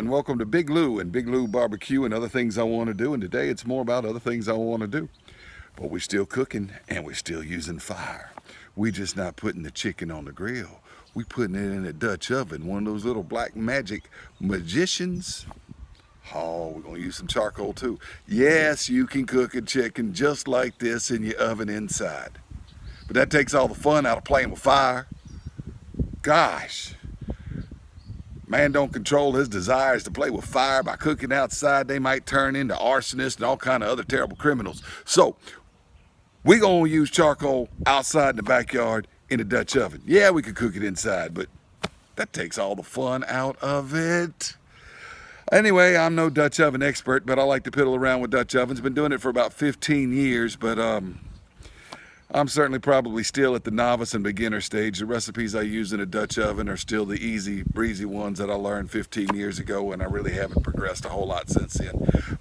and welcome to Big Lou and Big Lou Barbecue and other things I want to do. And today it's more about other things I want to do. But we're still cooking and we're still using fire. We're just not putting the chicken on the grill. We're putting it in a Dutch oven, one of those little black magic magicians. Oh, we're gonna use some charcoal too. Yes, you can cook a chicken just like this in your oven inside. But that takes all the fun out of playing with fire. Gosh. Man don't control his desires to play with fire by cooking outside. They might turn into arsonists and all kind of other terrible criminals. So we're gonna use charcoal outside in the backyard in a Dutch oven. Yeah, we could cook it inside, but that takes all the fun out of it. Anyway, I'm no Dutch oven expert, but I like to piddle around with Dutch ovens. Been doing it for about 15 years, but I'm certainly probably still at the novice and beginner stage. The recipes I use in a Dutch oven are still the easy, breezy ones that I learned 15 years ago, and I really haven't progressed a whole lot since then.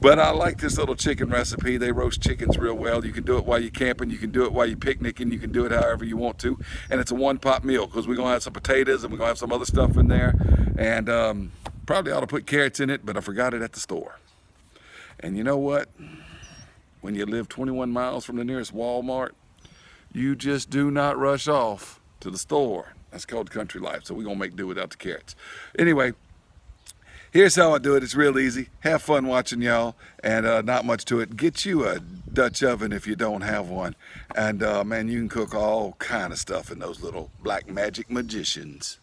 But I like this little chicken recipe. They roast chickens real well. You can do it while you're camping. You can do it while you're picnicking. You can do it however you want to. And it's a one-pot meal because we're going to have some potatoes and we're going to have some other stuff in there. And probably ought to put carrots in it, but I forgot it at the store. And you know what? When you live 21 miles from the nearest Walmart, you just do not rush off to the store. That's called country life, so we're gonna make do without the carrots. Anyway, here's how I do it. It's real easy. Have fun watching y'all, and not much to it. Get you a Dutch oven if you don't have one. And man, you can cook all kind of stuff in those little black magic magicians.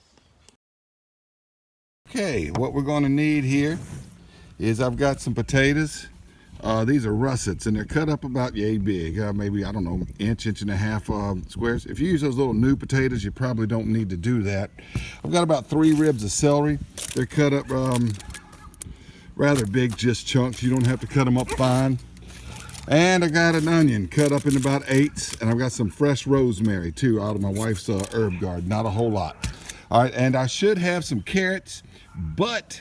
Okay, what we're gonna need here is I've got some potatoes. These are russets, and they're cut up about yay big, maybe, I don't know, inch and a half squares. If you use those little new potatoes, you probably don't need to do that. I've got about 3 ribs of celery. They're cut up rather big, just chunks. You don't have to cut them up fine. And I got an onion cut up in about 8s, and I've got some fresh rosemary too out of my wife's herb garden, not a whole lot. All right, and I should have some carrots, but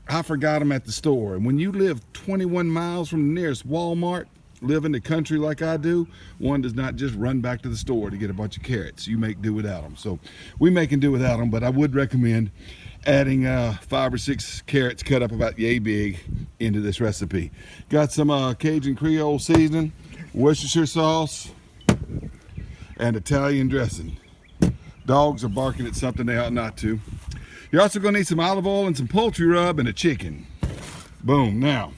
I forgot them at the store. And when you live 21 miles from the nearest Walmart, live in the country like I do, one does not just run back to the store to get a bunch of carrots. You make do without them. So we make and do without them, but I would recommend adding 5 or 6 carrots cut up about yay big into this recipe. Got some Cajun Creole seasoning, Worcestershire sauce, and Italian dressing. Dogs are barking at something they ought not to. You're also going to need some olive oil and some poultry rub and a chicken. Boom. Now,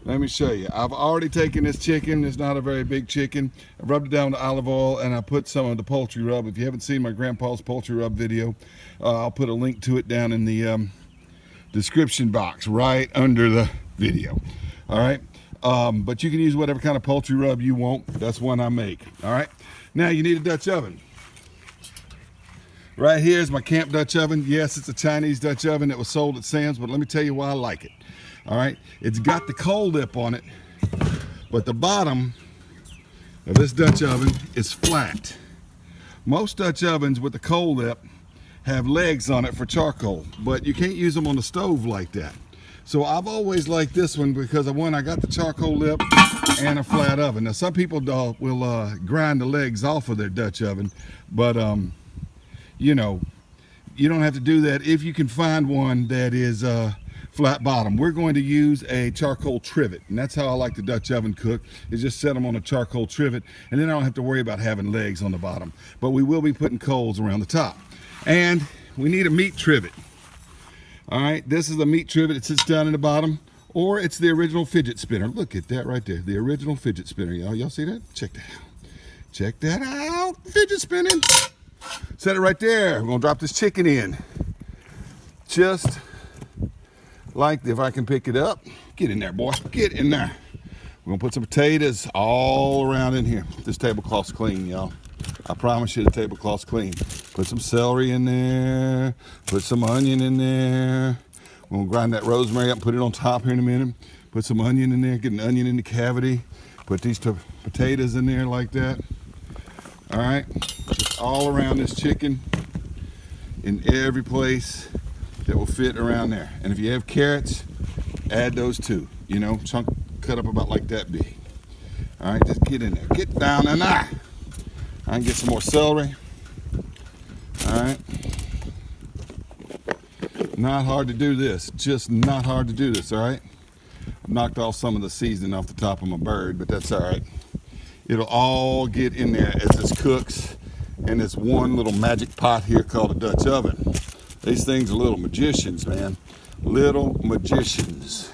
let me show you. I've already taken this chicken. It's not a very big chicken. I rubbed it down with olive oil and I put some of the poultry rub. If you haven't seen my grandpa's poultry rub video, I'll put a link to it down in the description box right under the video. All right. But you can use whatever kind of poultry rub you want. That's one I make. All right. Now you need a Dutch oven. Right here is my camp Dutch oven. Yes, it's a Chinese Dutch oven that was sold at Sam's, but let me tell you why I like it. All right, it's got the coal lip on it, but the bottom of this Dutch oven is flat. Most Dutch ovens with the coal lip have legs on it for charcoal, but you can't use them on the stove like that. So I've always liked this one because of one, I got the charcoal lip and a flat oven. Now some people will grind the legs off of their Dutch oven, but you know, you don't have to do that if you can find one that is flat bottom. We're going to use a charcoal trivet, and that's how I like the Dutch oven cook, is just set them on a charcoal trivet, and then I don't have to worry about having legs on the bottom. But we will be putting coals around the top. And we need a meat trivet. All right, this is a meat trivet. It sits down in the bottom, or it's the original fidget spinner. Look at that right there, the original fidget spinner. Y'all see that? Check that out. Check that out, fidget spinning. Set it right there. We're gonna drop this chicken in. Just like, if I can pick it up. Get in there, boy, get in there. We're gonna put some potatoes all around in here. This tablecloth's clean, y'all. I promise you the tablecloth's clean. Put some celery in there, put some onion in there. We're gonna grind that rosemary up and put it on top here in a minute. Put some onion in there, get an onion in the cavity. Put these potatoes in there like that. All right, just all around this chicken, in every place that will fit around there. And if you have carrots, add those too. You know, chunk cut up about like that big. All right, just get in there, get down in there. I can get some more celery. All right. Not hard to do this, just not hard to do this, all right? I knocked off some of the seasoning off the top of my bird, but that's all right. It'll all get in there as this cooks in this one little magic pot here called a Dutch oven. These things are little magicians, man. Little magicians.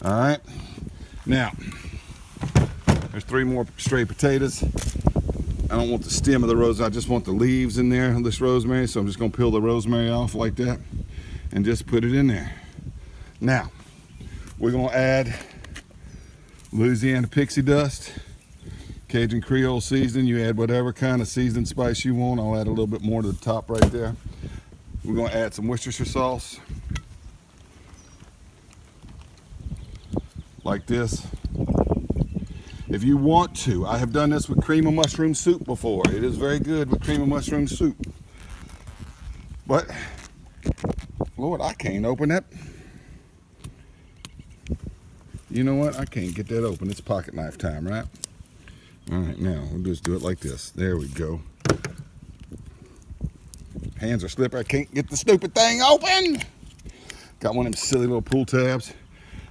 All right. Now, there's 3 more straight potatoes. I don't want the stem of the rosemary. I just want the leaves in there of this rosemary. So I'm just gonna peel the rosemary off like that and just put it in there. Now, we're gonna add Louisiana pixie dust, Cajun Creole seasoning. You add whatever kind of seasoning spice you want. I'll add a little bit more to the top right there. We're gonna add some Worcestershire sauce, like this. If you want to, I have done this with cream of mushroom soup before. It is very good with cream of mushroom soup. But, Lord, I can't open that. You know what? I can't get that open. It's pocket knife time, right? All right, now we'll just do it like this. There we go. Hands are slippery. I can't get the stupid thing open. Got one of them silly little pull tabs.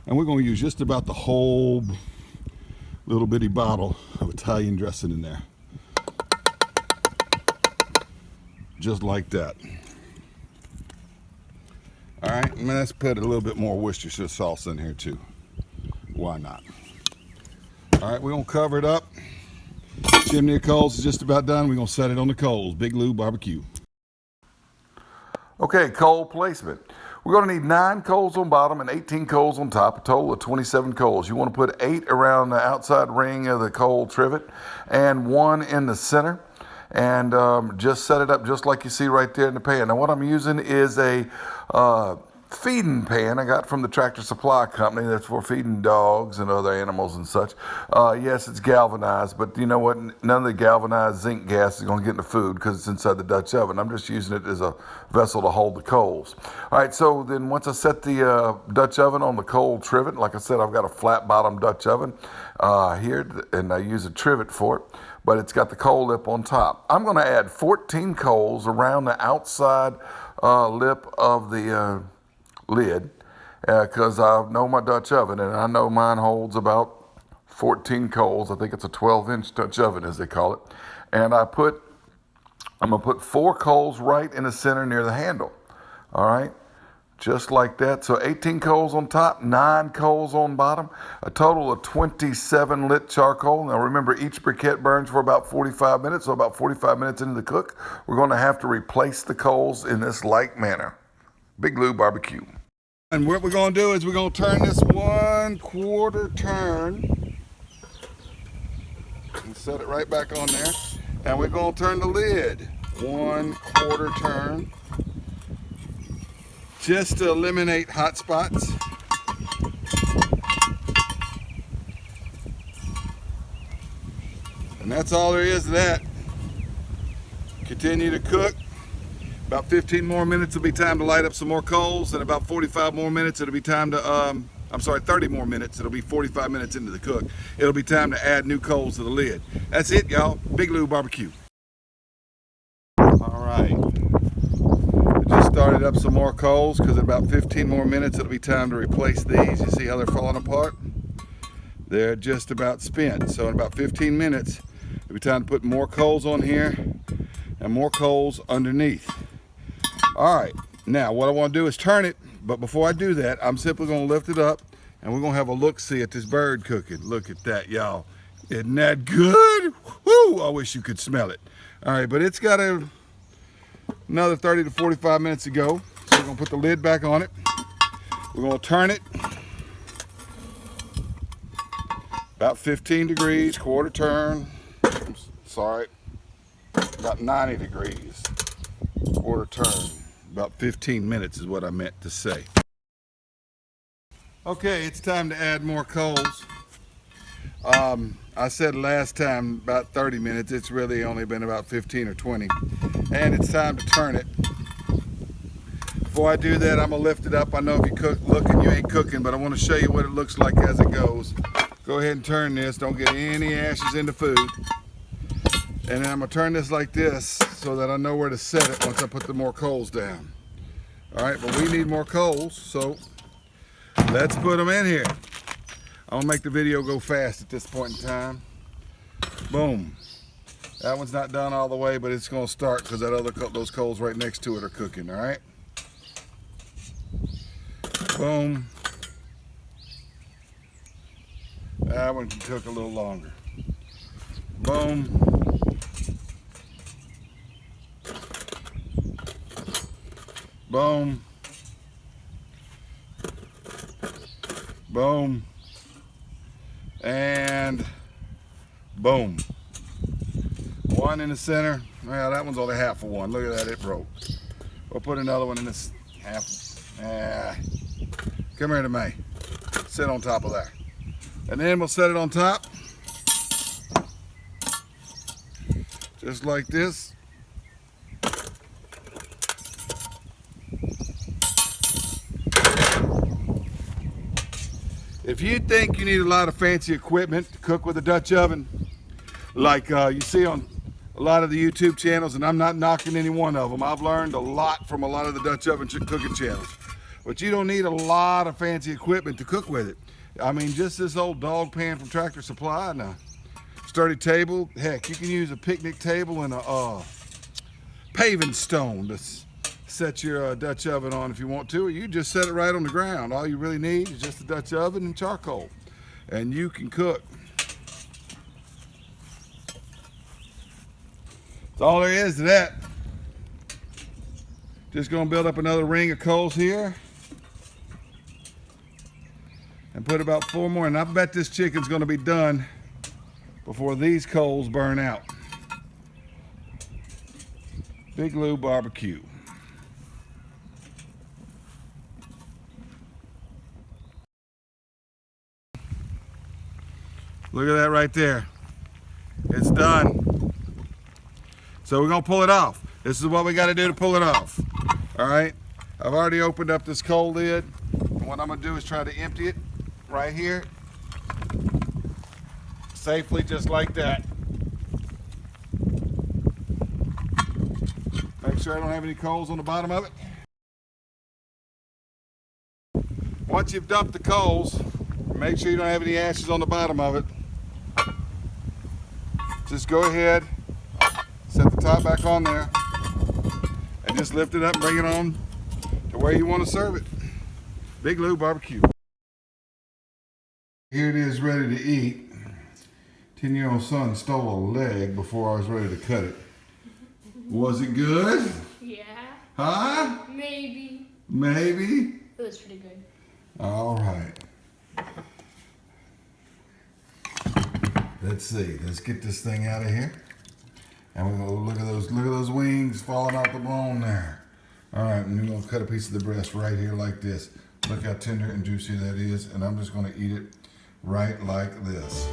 And we're going to use just about the whole little bitty bottle of Italian dressing in there. Just like that. All right, and let's put a little bit more Worcestershire sauce in here too. Why not? All right, we're gonna cover it up. Chimney of coals is just about done. We're gonna set it on the coals. Big Lou barbecue. Okay, coal placement. We're going to need 9 coals on bottom and 18 coals on top, a total of 27 coals. You want to put 8 around the outside ring of the coal trivet and 1 in the center. And just set it up just like you see right there in the pan. Now what I'm using is a feeding pan I got from the Tractor Supply Company. That's for feeding dogs and other animals and such. Yes, it's galvanized, but you know what? None of the galvanized zinc gas is going to get in the food because it's inside the Dutch oven. I'm just using it as a vessel to hold the coals. All right, so then once I set the Dutch oven on the coal trivet, like I said, I've got a flat bottom Dutch oven here, and I use a trivet for it, but it's got the coal lip on top. I'm going to add 14 coals around the outside lip of the lid, because I know my Dutch oven, and I know mine holds about 14 coals. I think it's a 12-inch Dutch oven, as they call it. And I'm gonna put 4 coals right in the center near the handle. All right, just like that. So 18 coals on top, 9 coals on bottom, a total of 27 lit charcoal. Now remember, each briquette burns for about 45 minutes, so about 45 minutes into the cook, we're gonna have to replace the coals in this like manner. Big Lou barbecue. And what we're going to do is we're going to turn this 1/4 turn and set it right back on there. And we're going to turn the lid 1/4 turn just to eliminate hot spots. And that's all there is to that. Continue to cook. About 15 more minutes will be time to light up some more coals, and about 45 more minutes it'll be time to, 30 more minutes, it'll be 45 minutes into the cook. It'll be time to add new coals to the lid. That's it, y'all. Big Lou barbecue. All right. I just started up some more coals because in about 15 more minutes it'll be time to replace these. You see how they're falling apart? They're just about spent. So in about 15 minutes, it'll be time to put more coals on here and more coals underneath. All right, now what I want to do is turn it, but before I do that, I'm simply going to lift it up and we're going to have a look-see at this bird cooking. Look at that, y'all. Isn't that good? Woo! I wish you could smell it. All right, but it's got another 30 to 45 minutes to go. So we're going to put the lid back on it. We're going to turn it about 15 degrees, 1/4 turn. Sorry, about 90 degrees, 1/4 turn. About 15 minutes is what I meant to say. Okay, it's time to add more coals. I said last time about 30 minutes. It's really only been about 15 or 20. And it's time to turn it. Before I do that, I'm gonna lift it up. I know if you looking, you ain't cooking, but I want to show you what it looks like as it goes. Go ahead and turn this. Don't get any ashes in the food. And then I'm gonna turn this like this so that I know where to set it once I put the more coals down. All right, but we need more coals, so let's put them in here. I'm gonna make the video go fast at this point in time. Boom. That one's not done all the way, but it's gonna start because those coals right next to it are cooking, all right? Boom. That one can cook a little longer. Boom. Boom. Boom. And boom. One in the center. Well, that one's only half of one. Look at that, it broke. We'll put another one in this half. Come here to me. Sit on top of there. And then we'll set it on top. Just like this. If you think you need a lot of fancy equipment to cook with a Dutch oven, like you see on a lot of the YouTube channels, and I'm not knocking any one of them. I've learned a lot from a lot of the Dutch oven cooking channels. But you don't need a lot of fancy equipment to cook with it. I mean, just this old dog pan from Tractor Supply and a sturdy table. Heck, you can use a picnic table and a paving stone to set your Dutch oven on if you want to, or you just set it right on the ground. All you really need is just a Dutch oven and charcoal, and you can cook. That's all there is to that. Just gonna build up another ring of coals here and put about 4 more, and I bet this chicken's gonna be done before these coals burn out. Big Lou barbecue. Look at that right there. It's done. So we're gonna pull it off. This is what we gotta do to pull it off. All right, I've already opened up this coal lid. And what I'm gonna do is try to empty it right here. Safely, just like that. Make sure I don't have any coals on the bottom of it. Once you've dumped the coals, make sure you don't have any ashes on the bottom of it. Just go ahead, set the top back on there, and just lift it up and bring it on to where you want to serve it. Big Lou barbecue. Here it is, ready to eat. 10-year-old son stole a leg before I was ready to cut it. Was it good? Yeah. Huh? Maybe. Maybe? It was pretty good. All right. Let's see. Let's get this thing out of here. And we're gonna look at those wings falling out the bone there. All right, and we're gonna cut a piece of the breast right here like this. Look how tender and juicy that is, and I'm just gonna eat it right like this.